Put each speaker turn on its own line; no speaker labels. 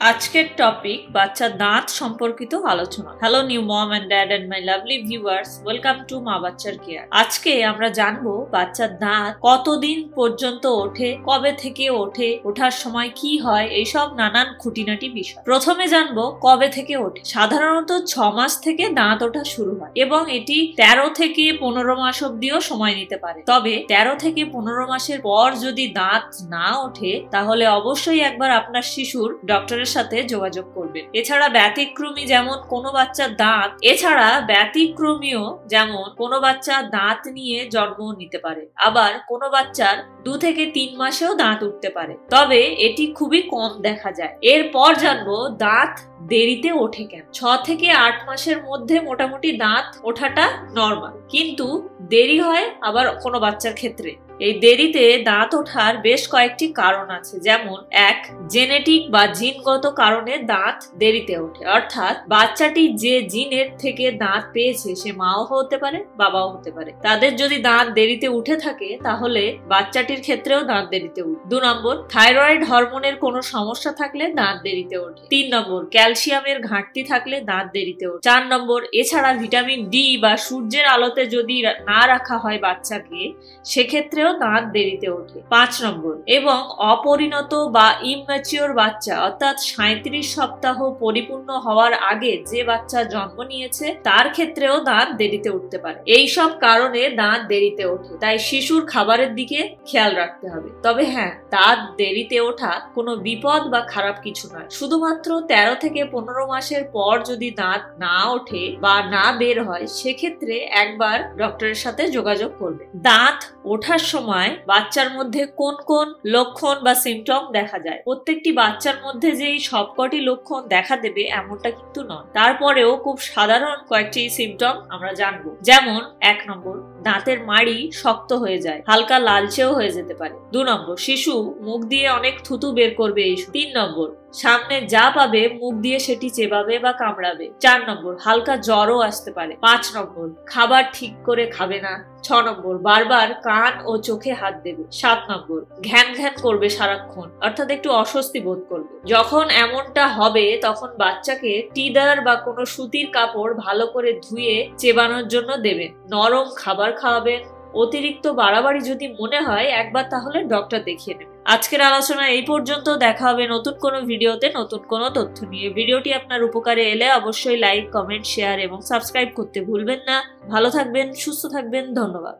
আজকের টপিক বাচ্চা দাঁত সম্পর্কিত আলোচনা। Hello new mom and dad and my lovely viewers, welcome to মা বাচ্চার কেয়ার। আজকে আমরা জানবো বাচ্চার দাঁত কতদিন পর্যন্ত ওঠে, কবে থেকে ওঠে, ওঠার সময় কি হয়, এইসব নানান খুঁটিনাটি বিষয়। প্রথমে জানবো কবে থেকে ওঠে। সাধারণত 6 মাস থেকে দাঁত ওঠা শুরু হয় এবং এটি 13 থেকে 15 মাস অব্দিও সময় নিতে পারে। তবে 13 থেকে 15 মাসের পর যদি দাঁত না ওঠে তাহলে অবশ্যই একবার আপনার শিশুর ডক্টরের সাথে যোগাযোগ করবেন। এছাড়া ব্যতিক্রমী যেমন কোনো বাচ্চা দাঁত নিয়ে জন্ম নিতে পারে, আবার কোনো বাচ্চার 2 থেকে 3 মাসেও দাঁত উঠতে পারে, তবে এটি খুবই কম দেখা যায়। এরপর জানবো দাঁত দেরিতে ওঠে কেন। 6 থেকে 8 মাসের মধ্যে মোটামুটি দাঁত ওঠাটা নরমাল, কিন্তু দেরি হয় আবার কোনো বাচ্চার ক্ষেত্রে। এই দেরিতে দাঁত ওঠার বেশ কয়েকটি কারণ আছে, যেমন 1, জেনেটিক বা জিনগত কারণে দাঁত দেরিতে ওঠে, অর্থাৎ বাচ্চাটি যে জিনের থেকে দাঁত পেয়েছে সে মাও হতে পারে বাবাও হতে পারে। তাদের যদি দাঁত দেরিতে উঠে থাকে তাহলে বাচ্চাটির ক্ষেত্রেও দাঁত দেরিতে উঠে। 2 নম্বর, থাইরয়েড হরমোনের কোনো সমস্যা থাকলে দাঁত দেরিতে ওঠে। 3 নম্বর, ক্যালসিয়ামের ঘাটতি থাকলে দাঁত দেরিতে ওঠে। 4 নম্বর, এছাড়া ভিটামিন ডি বা সূর্যের আলোতে যদি না রাখা হয় বাচ্চাকে, সেক্ষেত্রে দাঁত দেরিতে ওঠে। 5 নম্বর, এবং অপরিণত বা ইম্যাচিওর বাচ্চা, অর্থাৎ 37 সপ্তাহ পরিপূর্ণ হওয়ার আগে যে বাচ্চা জন্ম নিয়েছে তার ক্ষেত্রেও দাঁত দেরিতে উঠতে পারে। এই সব কারণে দাঁত দেরিতে ওঠে, তাই শিশুর খাবারের দিকে খেয়াল রাখতে হবে। তবে হ্যাঁ, দাঁত দেরিতে ওঠা কোনো বিপদ বা খারাপ কিছু নয়, শুধুমাত্র 13 থেকে 15 মাসের পর যদি দাঁত না ওঠে বা না বের হয় সেক্ষেত্রে একবার ডক্টরের সাথে যোগাযোগ করবে। দাঁত ওঠার সময় বাচ্চার মধ্যে কোন কোন লক্ষণ বা সিমটম দেখা যায়। প্রত্যেকটি বাচ্চার মধ্যে যে সবকটি লক্ষণ দেখা দেবে এমনটা কিন্তু নয়, তারপরেও খুব সাধারণ কয়েকটি সিমটম আমরা জানবো। যেমন 1 নম্বর, দাঁতের মাড়ি শক্ত হয়ে যায়, হালকা লালচেও হয়ে যেতে পারে। 2 নম্বর, শিশু মুখ দিয়ে অনেক থুতু বের করবে। 3 নম্বর, সামনে যা পাবে মুখ দিয়ে সেটি চেবাবে বা কামড়াবে। 4 নম্বর, হালকা জ্বরও আসতে পারে। 5 নম্বর, খাবার ঠিক করে খাবে না। 6 নম্বর, বারবার কান ও চোখে হাত দেবে। 7 নম্বর, ঘ্যান ঘ্যান করবে সারাক্ষণ, অর্থাৎ একটু অস্বস্তি বোধ করবে। যখন এমনটা হবে তখন বাচ্চাকে টিদার বা কোনো সুতির কাপড় ভালো করে ধুয়ে চেবানোর জন্য দেবেন। নরম খাবার খাওয়াবেন। অতিরিক্ত বাড়াবাড়ি যদি মনে হয় একবার তাহলে ডক্টর দেখিয়ে নেবেন। আজকের আলোচনা এই পর্যন্ত। দেখা হবে নতুন কোনো ভিডিওতে নতুন কোনো তথ্য নিয়ে। ভিডিওটি আপনার উপকারে এলে অবশ্যই লাইক, কমেন্ট, শেয়ার এবং সাবস্ক্রাইব করতে ভুলবেন না। ভালো থাকবেন, সুস্থ থাকবেন। ধন্যবাদ।